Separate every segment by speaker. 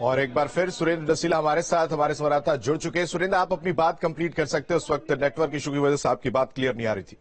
Speaker 1: और एक बार फिर सुरेंद्र डसीला हमारे साथ हमारे संवाददाता जुड़ चुके हैं। सुरेंद्र, आप अपनी बात कंप्लीट कर सकते हो, उस वक्त नेटवर्क इशू की वजह से आपकी बात क्लियर नहीं आ रही थी।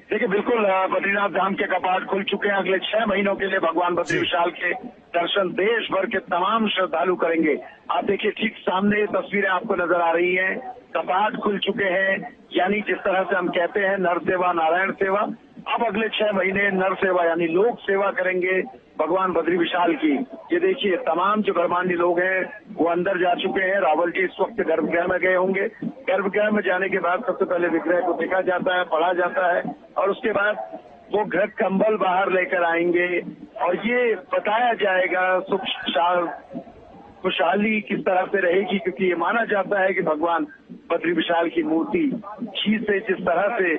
Speaker 2: देखिए, बिल्कुल बद्रीनाथ धाम के कपाट खुल चुके हैं। अगले 6 महीनों के लिए भगवान बद्री विशाल के दर्शन देश भर के तमाम श्रद्धालु करेंगे। आप देखिए, ठीक सामने ये तस्वीरें आपको नजर आ रही हैं। कपाट खुल चुके हैं, यानी जिस तरह से हम कहते हैं नर सेवा नारायण सेवा, अब अगले 6 महीने नर सेवा यानी लोक सेवा करेंगे भगवान बद्री विशाल की। ये देखिए, तमाम जो गणमान्य लोग हैं वो अंदर जा चुके हैं। रावल जी इस वक्त गर्भगृह में गए होंगे। गर्भगृह में जाने के बाद सबसे पहले विग्रह को देखा जाता है, पढ़ा जाता है और उसके बाद वो घर कंबल बाहर लेकर आएंगे और ये बताया जाएगा सुख खुशहाली किस तरह से रहेगी, क्योंकि ये माना जाता है कि भगवान बद्री विशाल की मूर्ति घी से जिस तरह से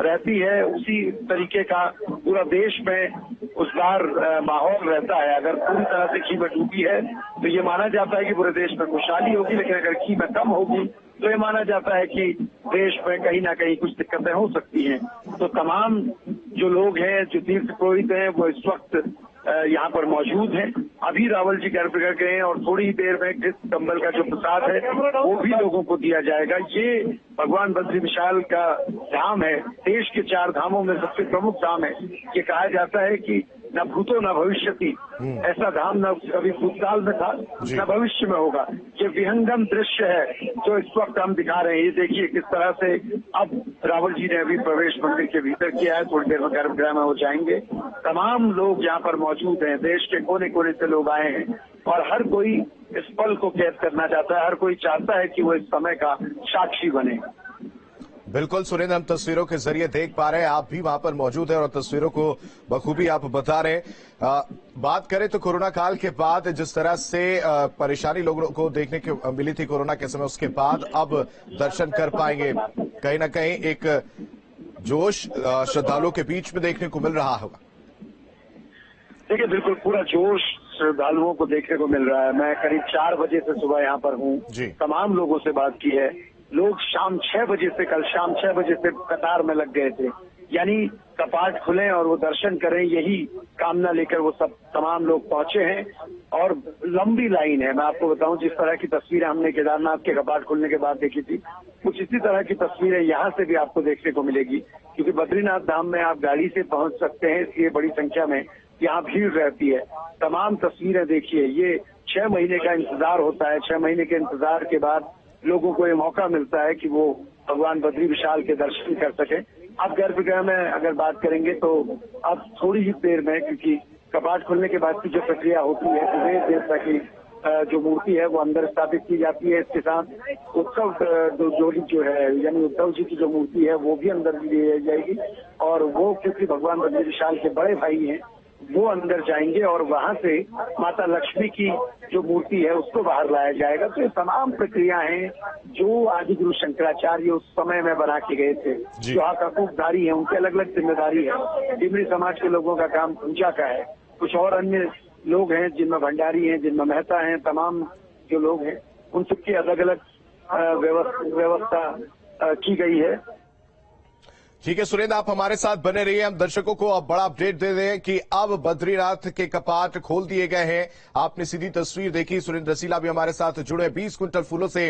Speaker 2: रहती है उसी तरीके का पूरा देश में उस बार माहौल रहता है। अगर पूरी तरह से घी में डूबी है तो ये माना जाता है कि पूरे देश में खुशहाली होगी, लेकिन अगर घी में कम होगी तो ये माना जाता है कि देश में कहीं ना कहीं कुछ दिक्कतें हो सकती हैं। तो तमाम जो लोग हैं, जो तीर्थ पुरोहित हैं, वो इस वक्त यहाँ पर मौजूद हैं। अभी रावल जी गर्भगृह गए हैं और थोड़ी ही देर में घृत कंबल का जो प्रसाद है वो भी लोगों को दिया जाएगा। ये भगवान बद्री विशाल का धाम है, देश के 4 धामों में सबसे प्रमुख धाम है। ये कहा जाता है कि न भूतो न भविष्यति, ऐसा धाम न कभी भूतकाल में था न भविष्य में होगा। ये विहंगम दृश्य है जो इस वक्त हम दिखा रहे हैं। ये देखिए किस तरह से अब रावल जी ने अभी प्रवेश मंदिर के भीतर किया है, थोड़ी देर में गर्भगृह में हो जाएंगे। तमाम लोग यहाँ पर मौजूद हैं, देश के कोने कोने से लोग आए हैं और हर कोई इस पल को कैद करना चाहता है, हर कोई चाहता है कि वो इस समय का साक्षी बने।
Speaker 1: बिल्कुल सुरेंद्र, हम तस्वीरों के जरिए देख पा रहे हैं, आप भी वहां पर मौजूद हैं और तस्वीरों को बखूबी आप बता रहे हैं। बात करें तो कोरोना काल के बाद जिस तरह से परेशानी लोगों को देखने को मिली थी कोरोना के समय, उसके बाद अब दर्शन कर पाएंगे। कहीं ना कहीं एक जोश श्रद्धालुओं के बीच में देखने को मिल रहा होगा।
Speaker 2: देखिए, बिल्कुल पूरा जोश श्रद्धालुओं को देखने को मिल रहा है। मैं करीब 4 बजे से सुबह यहाँ पर हूँ, तमाम लोगों से बात की है। लोग शाम 6 बजे से, कल शाम 6 बजे से कतार में लग गए थे, यानी कपाट खुले और वो दर्शन करें, यही कामना लेकर वो सब तमाम लोग पहुंचे हैं और लंबी लाइन है। मैं आपको बताऊं, जिस तरह की तस्वीरें हमने केदारनाथ के कपाट खुलने के बाद देखी थी, कुछ इसी तरह की तस्वीरें यहाँ से भी आपको देखने को मिलेगी, क्योंकि बद्रीनाथ धाम में आप गाड़ी से पहुंच सकते हैं, इसलिए बड़ी संख्या में यहाँ भीड़ रहती है। तमाम तस्वीरें देखिए, ये 6 महीने का इंतजार होता है। 6 महीने के इंतजार के बाद लोगों को ये मौका मिलता है कि वो भगवान बद्री विशाल के दर्शन कर सके। अब गर्भगृह में अगर बात करेंगे तो अब थोड़ी ही देर में, क्योंकि कपाट खुलने के बाद की जो प्रक्रिया होती है, सुबह देर तक की जो मूर्ति है वो अंदर स्थापित की जाती है। इसके साथ उत्सव जोड़ी जो है, यानी उद्धव जी की जो मूर्ति है वो भी अंदर ली जाएगी और वो क्योंकि भगवान बद्री विशाल के बड़े भाई हैं, वो अंदर जाएंगे और वहां से माता लक्ष्मी की जो मूर्ति है उसको बाहर लाया जाएगा। तो ये तमाम प्रक्रियाएं जो आदि गुरु शंकराचार्य उस समय में बना के गए थे, जो हकूकदारी है, उनकी अलग अलग जिम्मेदारी है। डिमरी समाज के लोगों का काम पूजा का है, कुछ और अन्य लोग हैं जिनमें भंडारी हैं, जिनमें मेहता हैं, तमाम जो लोग हैं उन सबकी अलग अलग व्यवस्था की गई है।
Speaker 1: ठीक है सुरेंद्र, आप हमारे साथ बने रहिए। हम दर्शकों को अब बड़ा अपडेट दे दें कि अब बद्रीनाथ के कपाट खोल दिए गए हैं। आपने सीधी तस्वीर देखी, सुरेंद्र डसीला भी हमारे साथ जुड़े। 20 क्विंटल फूलों से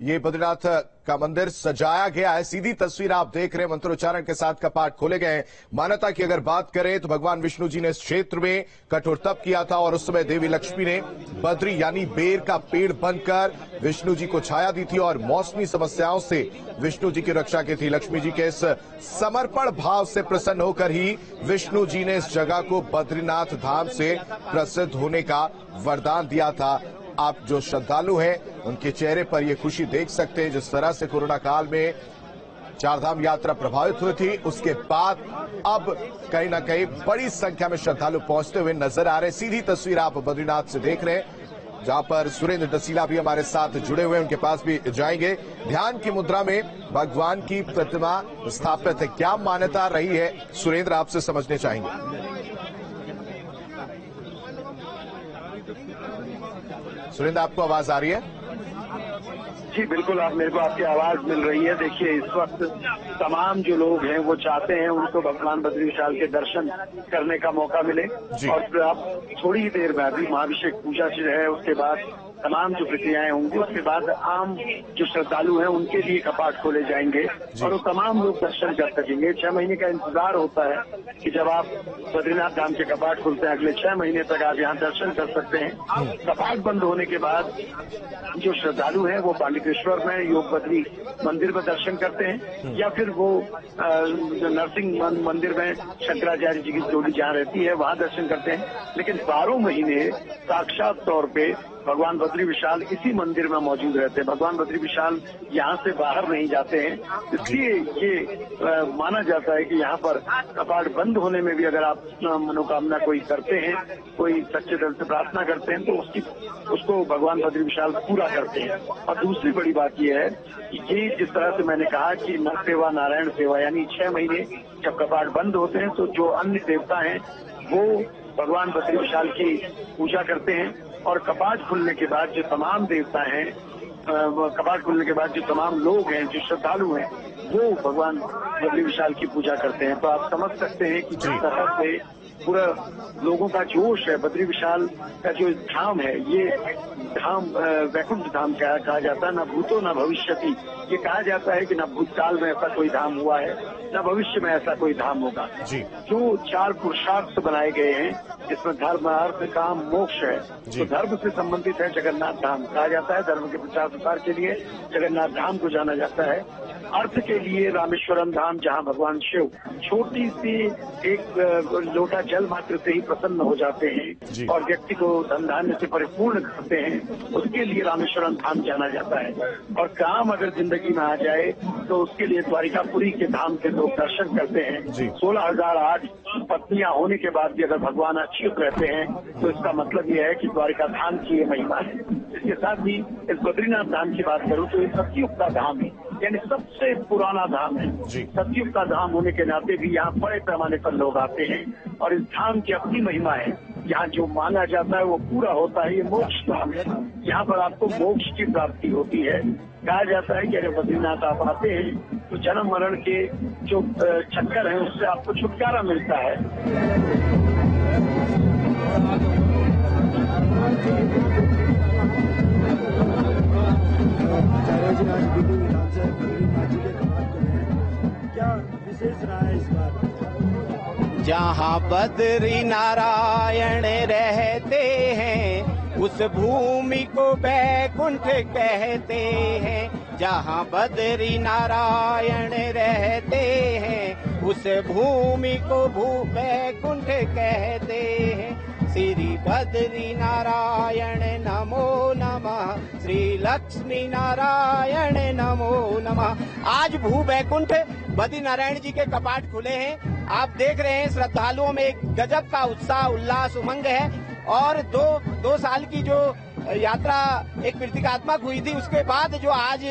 Speaker 1: ये बद्रीनाथ का मंदिर सजाया गया है। सीधी तस्वीर आप देख रहे हैं, मंत्रोच्चारण के साथ कपाट खोले गए हैं। मान्यता की अगर बात करें तो भगवान विष्णु जी ने इस क्षेत्र में कठोर तप किया था और उस समय देवी लक्ष्मी ने बद्री यानी बेर का पेड़ बनकर विष्णु जी को छाया दी थी और मौसमी समस्याओं से विष्णु जी की रक्षा की थी। लक्ष्मी जी के इस समर्पण भाव से प्रसन्न होकर ही विष्णु जी ने इस जगह को बद्रीनाथ धाम से प्रसिद्ध होने का वरदान दिया था। आप जो श्रद्धालु हैं उनके चेहरे पर यह खुशी देख सकते हैं। जिस तरह से कोरोना काल में 4 धाम यात्रा प्रभावित हुई थी, उसके बाद अब कहीं ना कहीं बड़ी संख्या में श्रद्धालु पहुंचते हुए नजर आ रहे हैं। सीधी तस्वीर आप बद्रीनाथ से देख रहे हैं, जहां पर सुरेंद्र डसीला भी हमारे साथ जुड़े हुए हैं, उनके पास भी जाएंगे। ध्यान की मुद्रा में भगवान की प्रतिमा स्थापित है। क्या मान्यता रही है सुरेंद्र, आपसे समझने चाहेंगे। सुरेंद्र, आपको आवाज आ रही है?
Speaker 2: जी बिल्कुल, आप मेरे को आपकी आवाज मिल रही है। देखिए इस वक्त तमाम जो लोग हैं वो चाहते हैं उनको भगवान बद्री विशाल के दर्शन करने का मौका मिले। और फिर आप थोड़ी ही देर में अभी महाभिषेक पूजा जो है उसके बाद तमाम जो प्रक्रियाएं होंगी उसके बाद आम जो श्रद्धालु हैं उनके लिए कपाट खोले जाएंगे और वो तमाम लोग दर्शन कर सकेंगे। 6 महीने का इंतजार होता है कि जब आप बद्रीनाथ धाम के कपाट खुलते हैं, अगले 6 महीने तक आप यहाँ दर्शन कर सकते हैं। कपाट बंद होने के बाद जो श्रद्धालु हैं वो पांडिकेश्वर में योग बद्री मंदिर में दर्शन करते हैं या फिर वो नरसिंह मंदिर में शंकराचार्य जी की जोड़ी जहाँ रहती है वहाँ दर्शन करते हैं। लेकिन 12 महीने साक्षात तौर पे भगवान बद्री विशाल इसी मंदिर में मौजूद रहते हैं। भगवान बद्री विशाल यहाँ से बाहर नहीं जाते हैं, इसलिए ये माना जाता है कि यहाँ पर कपाट बंद होने में भी अगर आप मनोकामना कोई करते हैं, कोई सच्चे दिल से प्रार्थना करते हैं तो उसको भगवान बद्री विशाल पूरा करते हैं। और दूसरी बड़ी बात यह है कि ये जिस तरह से मैंने कहा कि नर सेवा नारायण सेवा, यानी 6 महीने जब कपाट बंद होते हैं तो जो अन्य देवता हैं वो भगवान बद्री विशाल की पूजा करते हैं और कपाट खुलने के बाद जो तमाम देवता हैं, कपाट खुलने के बाद जो तमाम लोग हैं, जो श्रद्धालु हैं, वो भगवान बद्री विशाल की पूजा करते हैं। तो आप समझ सकते हैं कि जिस तरह से पूरा लोगों का जोश है। बद्री विशाल का जो धाम है ये धाम वैकुंठ धाम कहा जाता है, न भूतो न भविष्यति। ये कहा जाता है कि न भूतकाल में ऐसा कोई धाम हुआ है न भविष्य में ऐसा कोई धाम होगा। जो 4 पुरुषार्थ बनाए गए हैं जिसमें धर्म अर्थ काम मोक्ष है, तो धर्म से संबंधित है जगन्नाथ धाम। कहा जाता है धर्म के प्रचार प्रसार के लिए जगन्नाथ धाम को जाना जाता है। अर्थ के लिए रामेश्वरम धाम, जहाँ भगवान शिव छोटी सी एक लोटा जल मात्र से ही प्रसन्न हो जाते हैं और व्यक्ति को धन धान्य से परिपूर्ण करते हैं, उसके लिए रामेश्वरम धाम जाना जाता है। और काम अगर जिंदगी में आ जाए तो उसके लिए द्वारिकापुरी के धाम के लोग दर्शन करते हैं। 16,008 पत्नियां होने के बाद भी अगर भगवान अच्युत रहते हैं तो इसका मतलब यह है कि द्वारिका धाम की ये महिमा है। इसके साथ ही इस बद्रीनाथ धाम की बात करूं तो ये सतयुग का धाम है, यानी सबसे पुराना धाम है। सतयुग का धाम होने के नाते भी यहाँ बड़े पैमाने पर लोग आते हैं और इस धाम की अपनी महिमा है। यहाँ जो मांगा जाता है वो पूरा होता है। ये मोक्ष धाम है, यहाँ पर आपको मोक्ष की प्राप्ति होती है। कहा जाता है कि अगर बद्रीनाथ आप आते हैं तो जन्म मरण के जो चक्कर है उससे आपको छुटकारा मिलता है।
Speaker 3: क्या विशेष रहा है इस बार?
Speaker 4: जहाँ बद्री नारायण रहते हैं उस भूमि को वैकुंठ कहते हैं। जहाँ बद्री नारायण रहते हैं उस भूमि को वैकुंठ कहते हैं। श्री बद्री नारायण नमो नमः, श्री लक्ष्मी नारायण नमो नमः। आज भू वैकुंठ बद्री नारायण जी के कपाट खुले हैं। आप देख रहे हैं श्रद्धालुओं में एक गजब का उत्साह उल्लास उमंग है। और दो साल की जो यात्रा एक प्रतीकात्मक हुई थी उसके बाद जो आज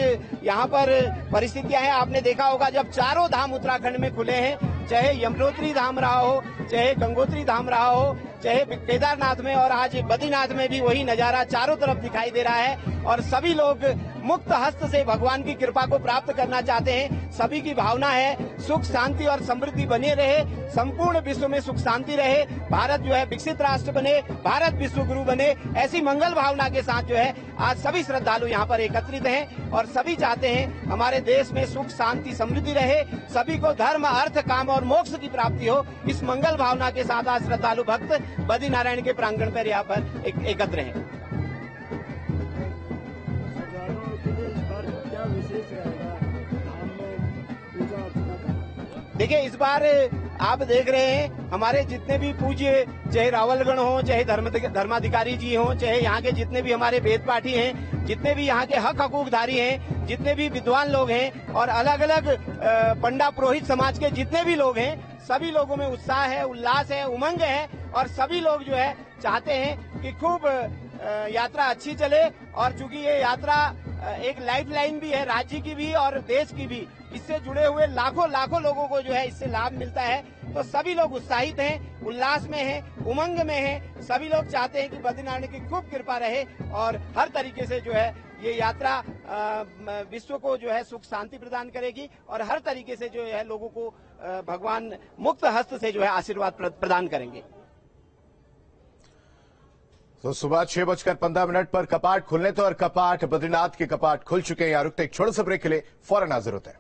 Speaker 4: यहाँ पर परिस्थितियां हैं, आपने देखा होगा जब चारों धाम उत्तराखंड में खुले हैं, चाहे यमुनोत्री धाम रहा हो, चाहे गंगोत्री धाम रहा हो, चाहे केदारनाथ में, और आज बद्रीनाथ में भी वही नजारा चारों तरफ दिखाई दे रहा है। और सभी लोग मुक्त हस्त से भगवान की कृपा को प्राप्त करना चाहते हैं। सभी की भावना है सुख शांति और समृद्धि बने रहे, संपूर्ण विश्व में सुख शांति रहे, भारत जो है विकसित राष्ट्र बने, भारत विश्व गुरु बने। ऐसी मंगल भावना के साथ जो है आज सभी श्रद्धालु यहाँ पर एकत्रित हैं और सभी चाहते हैं हमारे देश में सुख शांति समृद्धि रहे, सभी को धर्म अर्थ काम और मोक्ष की प्राप्ति हो। इस मंगल भावना के साथ आज श्रद्धालु भक्त बद्री नारायण के प्रांगण पर यहाँ पर एकत्र हैं। देखिए इस बार आप देख रहे हैं हमारे जितने भी पूज्य, चाहे रावलगण हो, चाहे धर्माधिकारी जी हो, चाहे यहाँ के जितने भी हमारे वेद पाठी हैं, जितने भी यहाँ के हक हकूकधारी हैं, जितने भी विद्वान लोग हैं और अलग अलग पंडा पुरोहित समाज के जितने भी लोग हैं, सभी लोगों में उत्साह है, उल्लास है, उमंग है और सभी लोग जो है चाहते हैं कि खूब यात्रा अच्छी चले। और चूंकि ये यात्रा एक लाइफलाइन भी है, राज्य की भी और देश की भी। इससे जुड़े हुए लाखों लोगों को जो है इससे लाभ मिलता है। तो सभी लोग उत्साहित हैं, उल्लास में हैं, उमंग में हैं। सभी लोग चाहते हैं कि बद्रीनाथ की खूब कृपा रहे और हर तरीके से जो है ये यात्रा विश्व को जो है सुख शांति प्रदान करेगी और हर तरीके से जो है लोगों को भगवान मुक्त हस्त से जो है आशीर्वाद प्रदान करेंगे।
Speaker 1: तो सुबह 6:15 पर कपाट खुलने तो और कपाट बद्रीनाथ के कपाट खुल चुके हैं। यहाँ रुकते एक छोटे से ब्रेक के लिए फौरन हाजिर होते हैं।